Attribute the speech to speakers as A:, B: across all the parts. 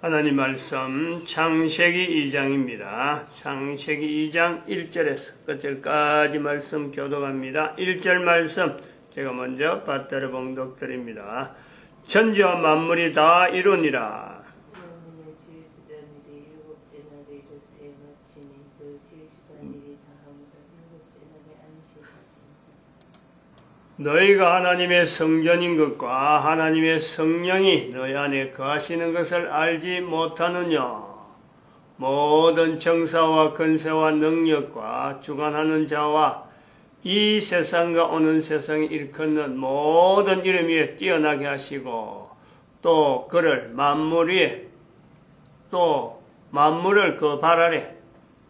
A: 하나님 말씀 창세기 2장입니다. 창세기 2장 1절에서 끝절까지 말씀 교독합니다. 1절 말씀 제가 먼저 받들어 봉독드립니다. 천지와 만물이 다 이루니라. 너희가 하나님의 성전인 것과 하나님의 성령이 너희 안에 거하시는 것을 알지 못하느냐. 모든 정사와 권세와 능력과 주관하는 자와 이 세상과 오는 세상에 일컫는 모든 이름 위에 뛰어나게 하시고 또 그를 만물 위에 또 만물을 그 발 아래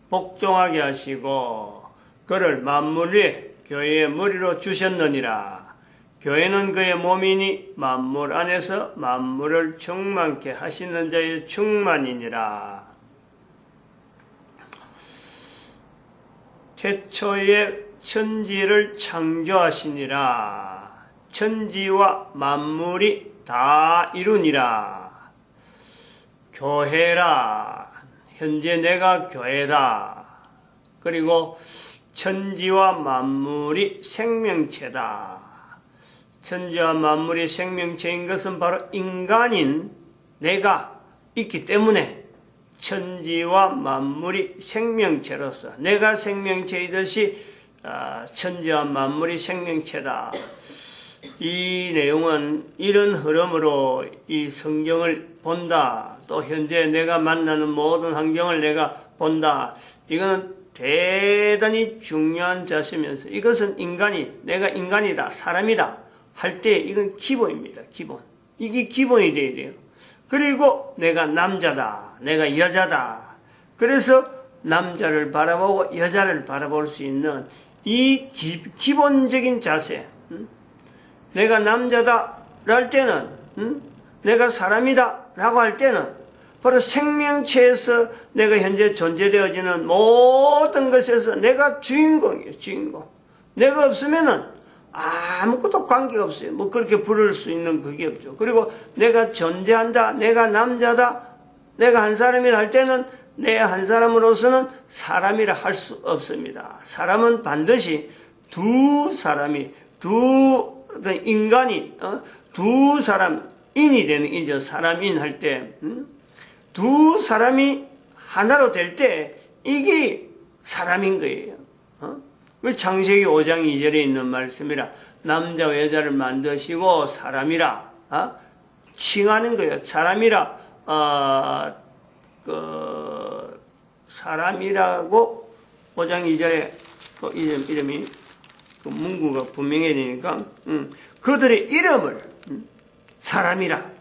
A: 복종하게 하시고 그를 만물 위에 교회의 머리로 주셨느니라. 교회는 그의 몸이니 만물 안에서 만물을 충만케 하시는 자의 충만이니라. 태초에 천지를 창조하시니라. 천지와 만물이 다 이루니라. 교회라. 현재 내가 교회다. 그리고 천지와 만물이 생명체다. 천지와 만물이 생명체인 것은 바로 인간인 내가 있기 때문에 천지와 만물이 생명체로서 내가 생명체이듯이 천지와 만물이 생명체다. 이 내용은 이런 흐름으로 이 성경을 본다. 또 현재 내가 만나는 모든 환경을 내가 본다. 이거는 대단히 중요한 자세면서 이것은 내가 인간이다, 사람이다 할 때 이건 기본입니다. 기본. 이게 기본이 돼야 돼요. 그리고 내가 남자다, 내가 여자다. 그래서 남자를 바라보고 여자를 바라볼 수 있는 이 기본적인 자세. 내가 남자다 할 때는, 내가 사람이다 라고 할 때는 바로 생명체에서 내가 현재 존재되어지는 모든 것에서 내가 주인공이에요. 주인공. 내가 없으면은 아무것도 관계가 없어요. 뭐 그렇게 부를 수 있는 그게 없죠. 그리고 내가 존재한다. 내가 남자다. 내가 한 사람이라 할 때는 내 한 사람으로서는 사람이라 할 수 없습니다. 사람은 반드시 두 인간이 두 사람인이 되는 이죠. 사람인 할 때. 두 사람이 하나로 될 때 이게 사람인 거예요. 그 창세기 5장 2절에 있는 말씀이라 남자와 여자를 만드시고 사람이라 칭하는 거예요. 사람이라 사람이라고 5장 2절에 이름이 문구가 분명해야 되니까 그들의 이름을 사람이라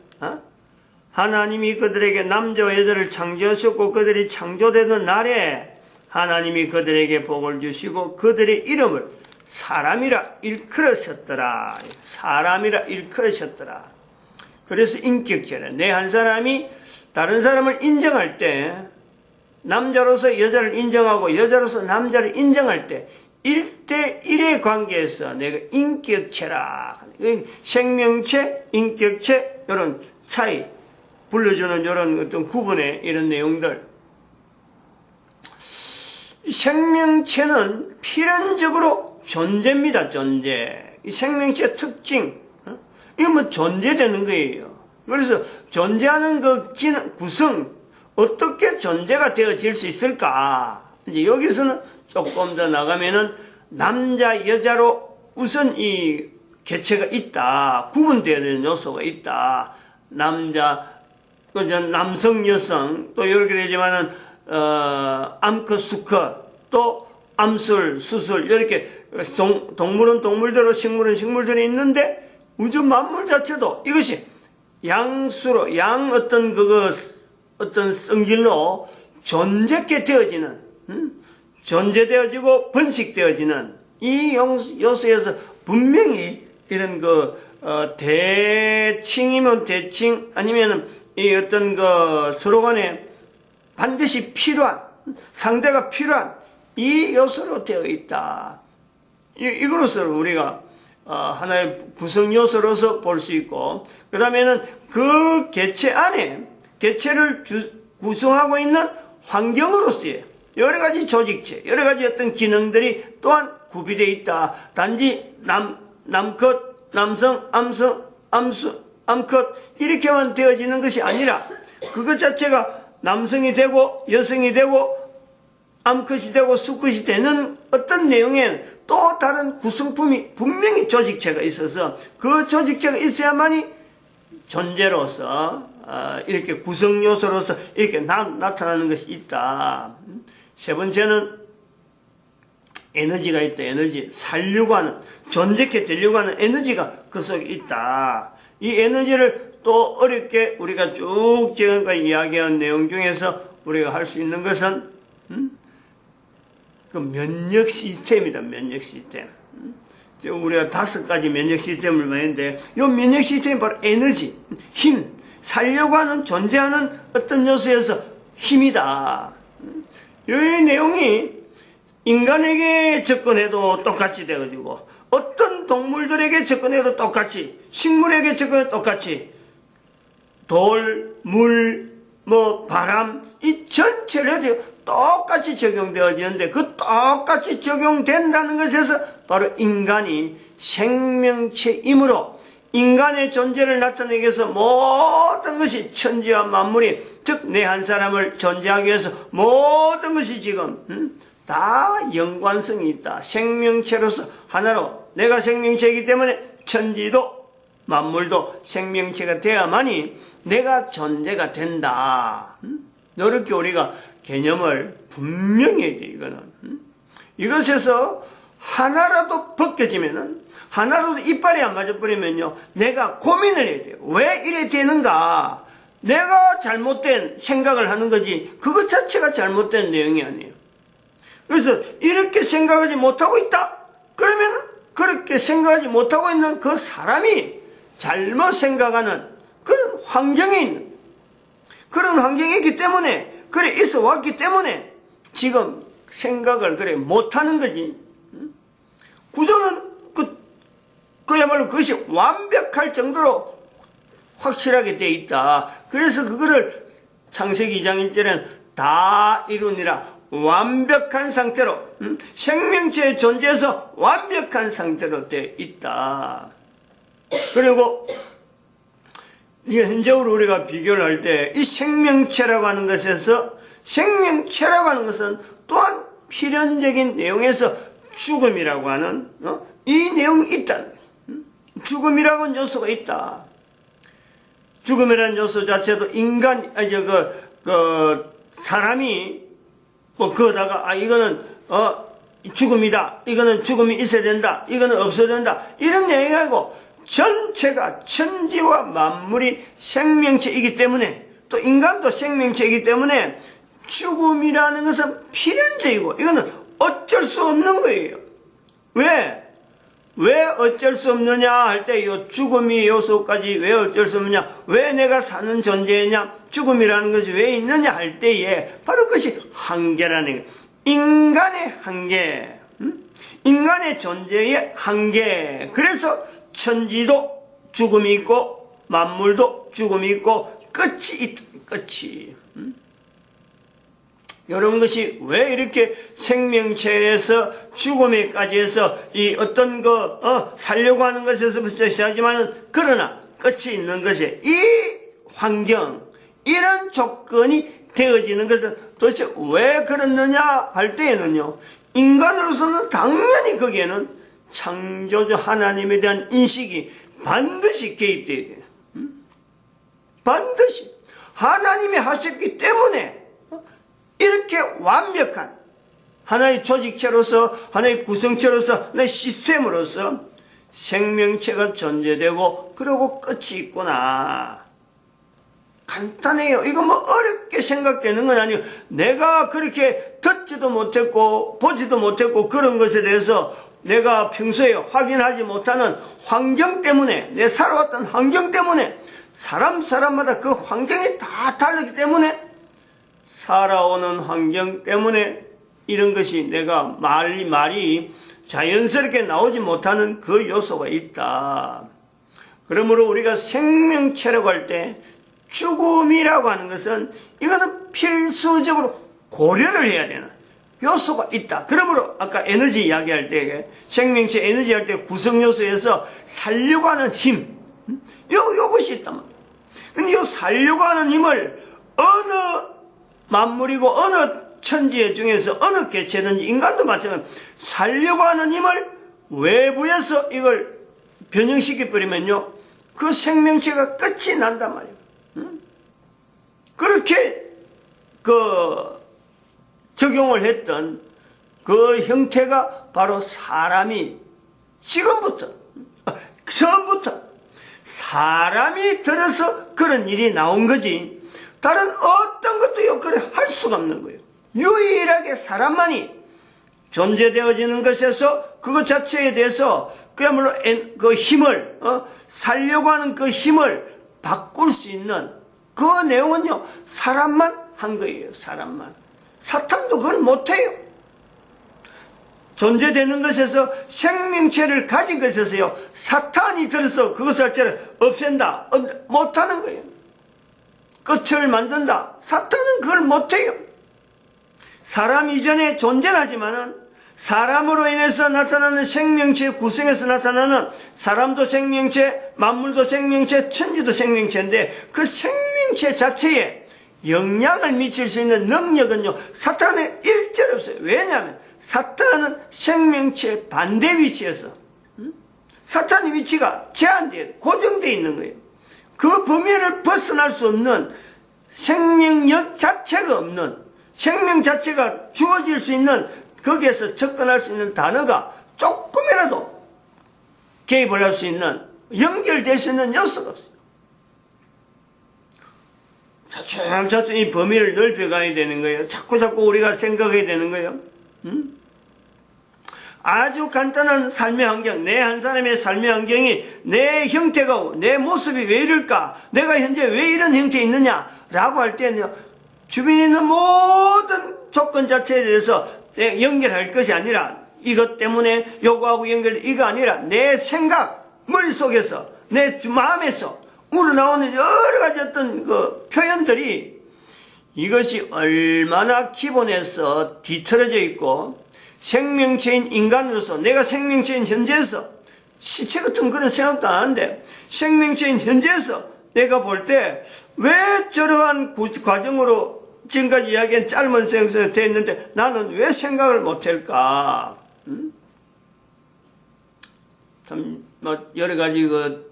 A: 하나님이 그들에게 남자와 여자를 창조하셨고 그들이 창조되던 날에 하나님이 그들에게 복을 주시고 그들의 이름을 사람이라 일컬으셨더라. 사람이라 일컬으셨더라. 그래서 인격체라. 내 한 사람이 다른 사람을 인정할 때 남자로서 여자를 인정하고 여자로서 남자를 인정할 때 1대1의 관계에서 내가 인격체라. 생명체, 인격체 이런 차이 불러주는 이런 어떤 구분의 이런 내용들. 생명체는 필연적으로 존재입니다. 존재. 이 생명체 특징. 이거 뭐 존재되는 거예요. 그래서 존재하는 그 기능, 구성, 어떻게 존재가 되어질 수 있을까? 이제 여기서는 조금 더 나가면은 남자, 여자로 우선 이 개체가 있다. 구분되어야 되는 요소가 있다. 남성, 여성, 또 이렇게 되지만은, 암컷, 수컷, 또 암술, 수술, 이렇게 동물은 동물대로 식물은 식물대로 있는데 우주 만물 자체도 이것이 양수로, 어떤 성질로 존재케 되어지는, 존재되어지고 번식되어지는 이 요소에서 분명히 이런 대칭이면 대칭, 아니면은 이 어떤 서로 간에 반드시 필요한, 상대가 필요한 이 요소로 되어 있다. 이거로서 우리가 하나의 구성 요소로서 볼 수 있고, 그 다음에는 그 개체 안에 개체를 구성하고 있는 환경으로서의 여러 가지 조직체, 여러 가지 어떤 기능들이 또한 구비되어 있다. 단지 남컷, 남성, 암성, 암수, 암컷 이렇게만 되어지는 것이 아니라 그것 자체가 남성이 되고 여성이 되고 암컷이 되고 수컷이 되는 어떤 내용에는 또 다른 구성품이 분명히 조직체가 있어서 그 조직체가 있어야만이 존재로서 이렇게 구성요소로서 이렇게 나타나는 것이 있다. 세 번째는 에너지가 있다. 에너지. 살려고 하는, 존재케 되려고 하는 에너지가 그 속에 있다. 이 에너지를 또 어렵게 우리가 쭉 지금까지 이야기한 내용 중에서 우리가 할 수 있는 것은 그 면역 시스템이다. 면역 시스템. 지금 우리가 5가지 면역 시스템을 말했는데 이 면역 시스템이 바로 에너지, 힘, 살려고 하는 존재하는 어떤 요소에서 힘이다. 이 내용이 인간에게 접근해도 똑같이 돼가지고 어떤 동물들에게 접근해도 똑같이, 식물에게 접근해도 똑같이 돌, 물, 바람 이 전체로 똑같이 적용되어지는데 그 똑같이 적용된다는 것에서 바로 인간이 생명체이므로 인간의 존재를 나타내기 위해서 모든 것이 천지와 만물이 즉 내 한 사람을 존재하기 위해서 모든 것이 지금 다 연관성이 있다. 생명체로서 하나로 내가 생명체이기 때문에 천지도 만물도 생명체가 되어야만이 내가 존재가 된다. 이렇게 우리가 개념을 분명히 해야 돼. 이거는 이것에서 하나라도 벗겨지면은 하나라도 이빨이 안 맞아버리면요 내가 고민을 해야 돼요. 왜 이래 되는가? 내가 잘못된 생각을 하는 거지 그것 자체가 잘못된 내용이 아니에요. 그래서 이렇게 생각하지 못하고 있다? 그러면 그렇게 생각하지 못하고 있는 그 사람이 잘못 생각하는 그런 환경에 있는 그런 환경이 있기 때문에 그래 있어 왔기 때문에 지금 생각을 그래 못하는 거지. 구조는 그야말로 그것이 완벽할 정도로 확실하게 돼 있다. 그래서 그거를 창세기 2장 1절에는 다 이루니라 완벽한 상태로 생명체의 존재에서 완벽한 상태로 돼 있다. 그리고 이게 현재로 우리가 비교를 할 때 이 생명체라고 하는 것에서 생명체라고 하는 것은 또한 필연적인 내용에서 죽음이라고 하는 이 내용이 있다. 죽음이라고 하는 요소가 있다. 죽음이라는 요소 자체도 사람이 그거다가 이거는 죽음이다. 이거는 죽음이 있어야 된다. 이거는 없어야 된다. 이런 얘기가 아니고 전체가 천지와 만물이 생명체이기 때문에 또 인간도 생명체이기 때문에 죽음이라는 것은 필연적이고 이거는 어쩔 수 없는 거예요. 왜 어쩔 수 없느냐 할 때 이 죽음이 요소까지 왜 어쩔 수 없느냐, 왜 내가 사는 존재냐, 죽음이라는 것이 왜 있느냐 할 때에 바로 그것이 한계라는 거예요. 인간의 한계, 인간의 존재의 한계. 그래서 천지도 죽음이 있고 만물도 죽음이 있고 끝이 있다. 끝이. 이런 것이 왜 이렇게 생명체에서 죽음에까지 해서 이 어떤 살려고 하는 것에서부터 시작하지만 그러나 끝이 있는 것이 이 환경, 이런 조건이 되어지는 것은 도대체 왜 그렇느냐 할 때에는요, 인간으로서는 당연히 거기에는 창조주 하나님에 대한 인식이 반드시 개입되어야 돼요. 반드시. 하나님이 하셨기 때문에 이렇게 완벽한 하나의 조직체로서 하나의 구성체로서 하나의 시스템으로서 생명체가 존재되고 그러고 끝이 있구나. 간단해요. 이거 어렵게 생각되는 건 아니에요. 내가 그렇게 듣지도 못했고 보지도 못했고 그런 것에 대해서 내가 평소에 확인하지 못하는 환경 때문에, 내 살아왔던 환경 때문에, 사람마다 그 환경이 다 다르기 때문에, 살아오는 환경 때문에 이런 것이 내가 말이 자연스럽게 나오지 못하는 그 요소가 있다. 그러므로 우리가 생명체라고 할 때 죽음이라고 하는 것은 이거는 필수적으로 고려를 해야 되는 요소가 있다. 그러므로 아까 에너지 이야기할 때 생명체 에너지 할 때 구성 요소에서 살려고 하는 힘 요것이 있단 말이에요. 근데 이 살려고 하는 힘을 어느 만물이고 어느 천지 중에서 어느 개체든지 인간도 마찬가지로 살려고 하는 힘을 외부에서 이걸 변형시켜 버리면요 그 생명체가 끝이 난단 말이에요. 그렇게 적용을 했던 그 형태가 바로 사람이 지금부터 처음부터 사람이 들어서 그런 일이 나온 거지 다른 어떤 것도 역할을 할 수가 없는 거예요. 유일하게 사람만이 존재되어지는 것에서 그것 자체에 대해서 그야말로 그 힘을 살려고 하는 그 힘을 바꿀 수 있는 그 내용은요 사람만 한 거예요. 사람만. 사탄도 그걸 못해요. 존재되는 것에서 생명체를 가진 것에서요 사탄이 들어서 그것을 없앤다 못하는 거예요. 끝을 만든다. 사탄은 그걸 못해요. 사람 이전에 존재는 하지만은 사람으로 인해서 나타나는 생명체 구성에서 나타나는 사람도 생명체, 만물도 생명체, 천지도 생명체인데 그 생명체 자체에 영향을 미칠 수 있는 능력은요 사탄에 일절 없어요. 왜냐하면 사탄은 생명체 반대 위치에서 사탄의 위치가 제한되어 고정되어 있는 거예요. 그 범위를 벗어날 수 없는 생명력 자체가 없는 생명 자체가 주어질 수 있는 거기에서 접근할 수 있는 단어가 조금이라도 개입을 할 수 있는 연결될 수 있는 요소가 없어요. 차츰차츰 이 범위를 넓혀가야 되는 거예요. 자꾸 우리가 생각해야 되는 거예요. 아주 간단한 삶의 환경, 내 한 사람의 삶의 환경이 내 형태가 내 모습이 왜 이럴까? 내가 현재 왜 이런 형태에 있느냐라고 할 때는요. 주변에 있는 모든 조건 자체에 대해서 연결할 것이 아니라 이것 때문에 요거하고 이거 아니라 내 생각, 머릿속에서 내 마음에서 우러나오는 여러 가지 어떤 그 표현들이 이것이 얼마나 기본에서 뒤틀어져 있고 생명체인 인간으로서 내가 생명체인 현재에서 시체 같은 그런 생각도 안 하는데 생명체인 현재에서 내가 볼 때 왜 저러한 과정으로 지금까지 이야기한 짧은 생각이 되어 있는데 나는 왜 생각을 못할까? 참 여러 가지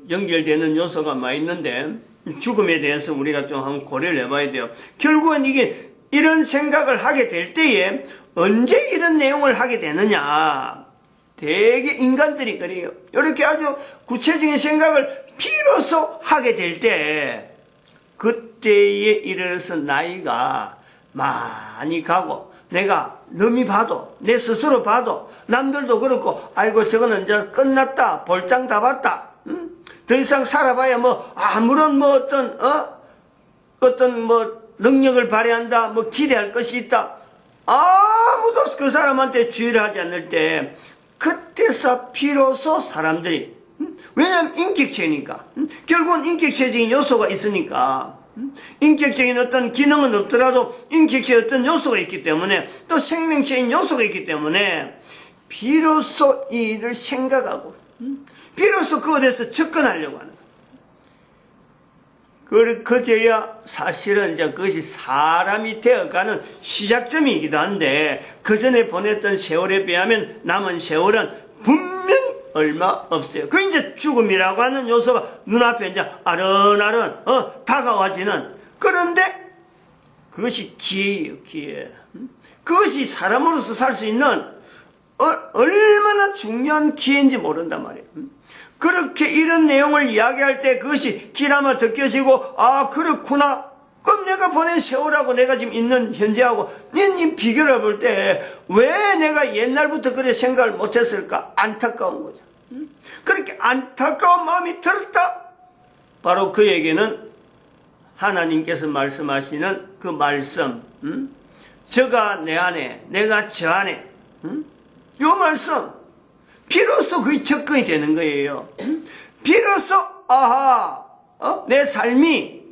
A: 연결되는 요소가 많이 있는데 죽음에 대해서 우리가 좀 한번 고려를 해봐야 돼요. 결국은 이게 이런 생각을 하게 될 때에 언제 이런 내용을 하게 되느냐? 되게 인간들이 그래요. 이렇게 아주 구체적인 생각을 비로소 하게 될 때 그때에 이르러서 나이가 많이 가고 내가 남이 봐도 내 스스로 봐도 남들도 그렇고 아이고 저거는 이제 끝났다 볼장 다 봤다 더 이상 살아봐야 뭐 아무런 뭐 어떤 뭐 능력을 발휘한다 뭐 기대할 것이 있다 아무도 그 사람한테 주의를 하지 않을 때 그때서 비로소 사람들이 왜냐하면 인격체니까 결국은 인격체적인 요소가 있으니까 인격적인 어떤 기능은 없더라도 인격체의 어떤 요소가 있기 때문에 또 생명체인 요소가 있기 때문에 비로소 이 일을 생각하고 비로소 그것에 대해서 접근하려고 하는 거예요. 그제야 사실은 이제 그것이 사람이 되어가는 시작점이기도 한데 그 전에 보냈던 세월에 비하면 남은 세월은 분명히 얼마 없어요. 그 이제 죽음이라고 하는 요소가 눈앞에 이제 아른아른 다가와지는 그런데 그것이 기회예요. 기회. 그것이 사람으로서 살 수 있는 얼마나 중요한 기회인지 모른단 말이에요. 그렇게 이런 내용을 이야기할 때 그것이 기라마 느껴지고 아 그렇구나. 그럼 내가 보낸 세월하고 내가 지금 있는 현재하고 네 비교를 볼 때 왜 내가 옛날부터 그래 생각을 못했을까? 안타까운 거죠. 그렇게 안타까운 마음이 들었다. 바로 그에게는 하나님께서 말씀하시는 그 말씀 저가 내 안에 내가 저 안에 요 말씀 비로소 그게 접근이 되는 거예요. 비로소 아하 내 삶이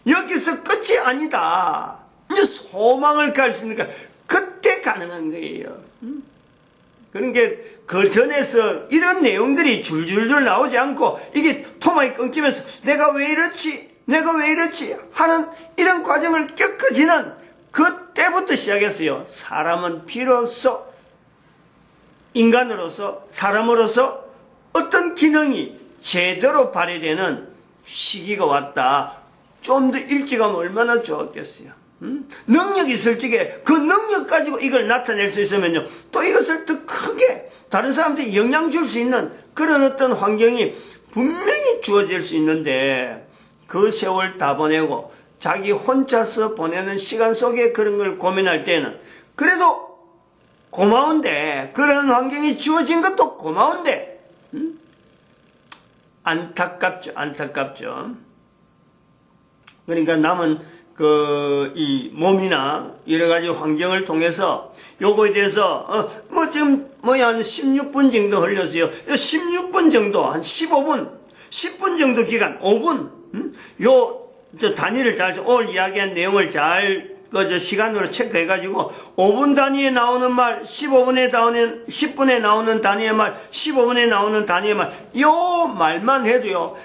A: 여기서 끝이 아니다. 이제 소망을 갈 수 있으니까 그때 가능한 거예요. 그러니까 그 전에서 이런 내용들이 줄줄줄 나오지 않고 이게 토막이 끊기면서 내가 왜 이렇지 하는 이런 과정을 겪어지는 그때부터 시작했어요. 사람은 비로소 인간으로서 사람으로서 어떤 기능이 제대로 발휘되는 시기가 왔다. 좀 더 일찍 하면 얼마나 좋았겠어요. 능력이 있을 적에 그 능력 가지고 이걸 나타낼 수 있으면요, 또 이것을 더 크게 다른 사람들이 영향 줄 수 있는 그런 어떤 환경이 분명히 주어질 수 있는데, 그 세월 다 보내고 자기 혼자서 보내는 시간 속에 그런 걸 고민할 때는 그래도 고마운데, 그런 환경이 주어진 것도 고마운데 안타깝죠. 그러니까 남은 이 몸이나 여러 가지 환경을 통해서 요거에 대해서 한 16분 정도 흘렸어요. 16분 정도, 한 15분, 10분 정도 기간, 5분, 저 단위를 오늘 이야기한 내용을 시간으로 체크해가지고 5분 단위에 나오는 말, 10분에 나오는 단위의 말, 15분에 나오는 단위의 말, 요 말만 해도요,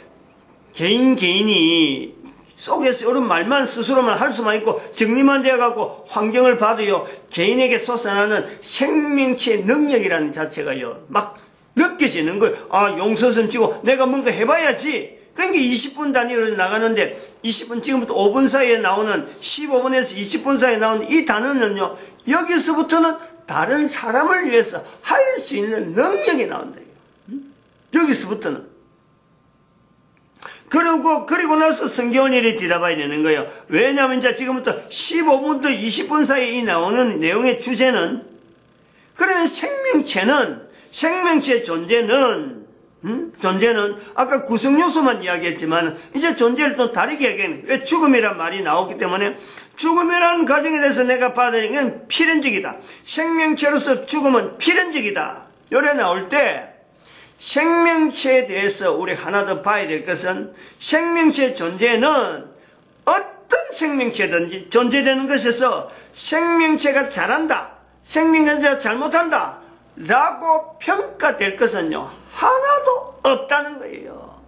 A: 개인이 속에서 이런 말만 스스로만 할 수만 있고 정리만 되어갖고 환경을 봐도요, 개인에게 솟아나는 생명체의 능력이라는 자체가요, 막 느껴지는 거예요. 아, 용서선 치고 내가 뭔가 해봐야지. 그러니까 20분 단위로 나가는데 20분, 지금부터 5분 사이에 나오는 15분에서 20분 사이에 나오는 이 단어는요, 여기서부터는 다른 사람을 위해서 할 수 있는 능력이 나온다. 여기서부터는. 그리고 나서 성경을 이렇게 뒤다봐야 되는 거예요. 왜냐하면 이제 지금부터 15분부터 20분 사이에 이 나오는 내용의 주제는, 그러면 생명체의 존재는 아까 구성 요소만 이야기했지만 이제 존재를 또 다르게 얘기하는, 왜 죽음이란 말이 나오기 때문에 죽음이라는 과정에 대해서 내가 받아들이는 건 필연적이다. 생명체로서 죽음은 필연적이다. 요래 나올 때 생명체에 대해서 우리 하나 더 봐야 될 것은, 생명체 존재는 어떤 생명체든지 존재되는 것에서 생명체가 잘한다, 생명체가 잘못한다 라고 평가될 것은요, 하나도 없다는 거예요.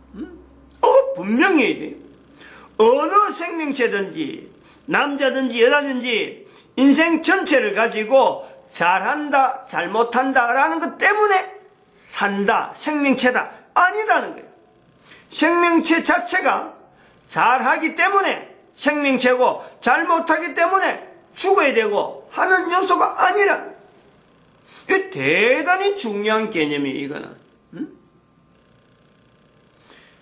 A: 분명히 어느 생명체든지 남자든지 여자든지 인생 전체를 가지고 잘한다 잘못한다 라는 것 때문에 산다, 생명체다, 아니라는 거예요. 생명체 자체가 잘하기 때문에 생명체고 잘못하기 때문에 죽어야 되고 하는 요소가 아니라는 거예요. 이게 대단히 중요한 개념이에요, 이거는.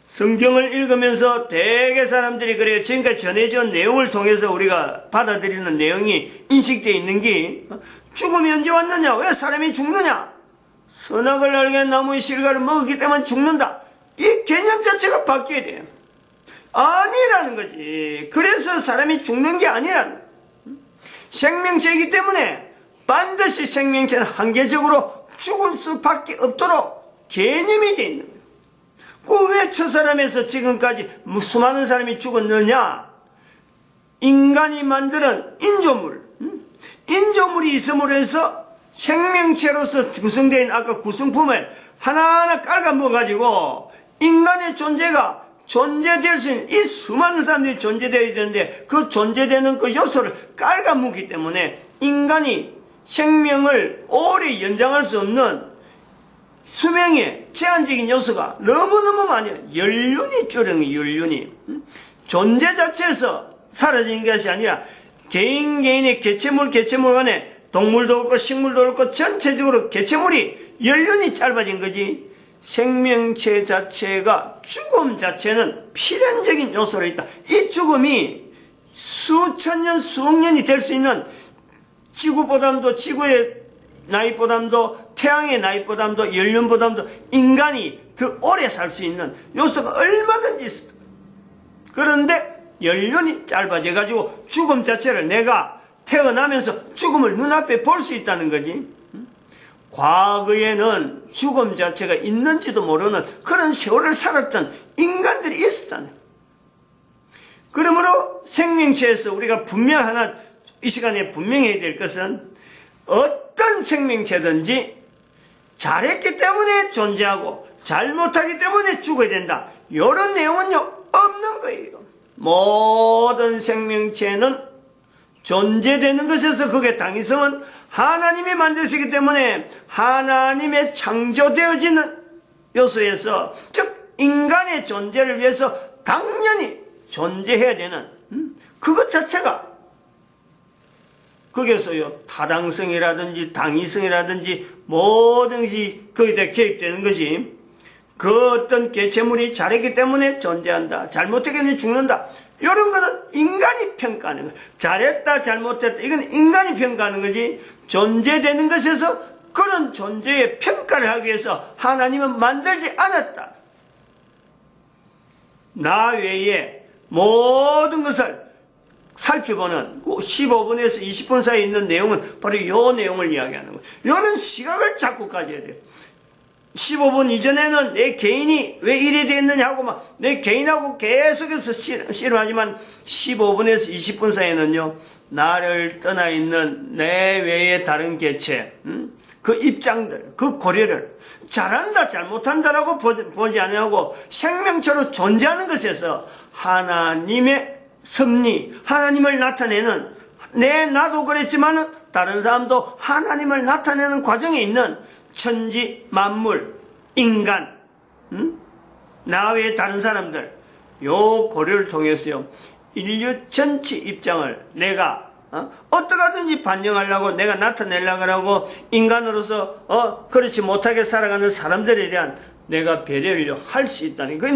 A: 성경을 읽으면서 대개 사람들이 그래요. 지금까지 전해져 온 내용을 통해서 우리가 받아들이는 내용이 인식되어 있는 게, 죽음이 언제 왔느냐? 왜 사람이 죽느냐? 선악을 알게 나무의 실과를 먹었기 때문에 죽는다. 이 개념 자체가 바뀌어야 돼요. 아니라는 거지. 그래서 사람이 죽는 게 아니라는 거예요. 생명체이기 때문에 반드시 생명체는 한계적으로 죽을 수밖에 없도록 개념이 되어 있는 거예요. 그 왜 첫사람에서 지금까지 수많은 사람이 죽었느냐? 인간이 만드는 인조물이 있음으로 해서 생명체로서 구성되어 있는 아까 구성품을 하나하나 깔아 먹어가지고 인간의 존재가 존재될 수 있는 이 수많은 사람들이 존재되어야 되는데, 그 존재되는 그 요소를 깔아 먹기 때문에 인간이 생명을 오래 연장할 수 없는 수명의 제한적인 요소가 너무너무 많아요. 연륜이 줄은 연륜이. 존재 자체에서 사라지는 것이 아니라 개인의 개체물 간에 동물도 그렇고 식물도 그렇고 전체적으로 개체물이 연륜이 짧아진 거지, 생명체 자체가, 죽음 자체는 필연적인 요소로 있다. 이 죽음이 수천 년, 수억 년이 될 수 있는, 지구의 나이보담도 태양의 나이보담도 연륜보담도 인간이 더 오래 살 수 있는 요소가 얼마든지 있어. 그런데 연륜이 짧아져 가지고 죽음 자체를 내가 태어나면서 죽음을 눈앞에 볼 수 있다는 거지. 과거에는 죽음 자체가 있는지도 모르는 그런 세월을 살았던 인간들이 있었다는 거예요. 그러므로 생명체에서 우리가 이 시간에 분명해야 될 것은 어떤 생명체든지 잘했기 때문에 존재하고 잘못하기 때문에 죽어야 된다. 이런 내용은요, 없는 거예요. 모든 생명체는 존재되는 것에서 그게 당위성은 하나님이 만드시기 때문에 하나님의 창조되어지는 요소에서, 즉 인간의 존재를 위해서 당연히 존재해야 되는 그것 자체가, 거기에서요 타당성이라든지 당위성이라든지 모든 것이 거기다 개입되는 거지. 그 어떤 개체물이 잘했기 때문에 존재한다, 잘못했기 때문에 죽는다, 이런 거는 인간이 평가하는 거야. 잘했다 잘못했다 이건 인간이 평가하는 거지, 존재되는 것에서 그런 존재의 평가를 하기 위해서 하나님은 만들지 않았다. 나 외에 모든 것을 살펴보는 15분에서 20분 사이에 있는 내용은 바로 이 내용을 이야기하는 거예요. 이런 시각을 자꾸 가져야 돼요. 15분 이전에는 내 개인이 왜 이래 됐느냐고 막 내 개인하고 계속해서 씨름하지만 15분에서 20분 사이에는요, 나를 떠나 있는 내 외의 다른 개체, 그 입장들, 그 고려를 잘한다 잘못한다라고 보지 않고 생명체로 존재하는 것에서 하나님의 섭리, 하나님을 나타내는, 나도 그랬지만 다른 사람도 하나님을 나타내는 과정에 있는 천지 만물, 인간, 나 외의 다른 사람들, 요 고려를 통해서요, 인류 전체 입장을 내가 어떻게 하든지 반영하려고, 내가 나타내려고 하고, 인간으로서 그렇지 못하게 살아가는 사람들에 대한 내가 배려를 할 수 있다는, 그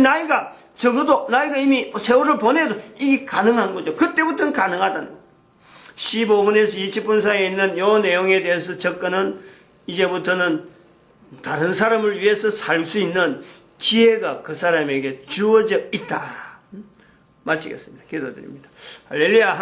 A: 적어도 나이가 이미 세월을 보내도 이게 가능한 거죠. 그때부터는 가능하다는 거예요. 15분에서 20분 사이에 있는 요 내용에 대해서 접근은 이제부터는 다른 사람을 위해서 살 수 있는 기회가 그 사람에게 주어져 있다. 마치겠습니다. 기도드립니다. 할렐루야.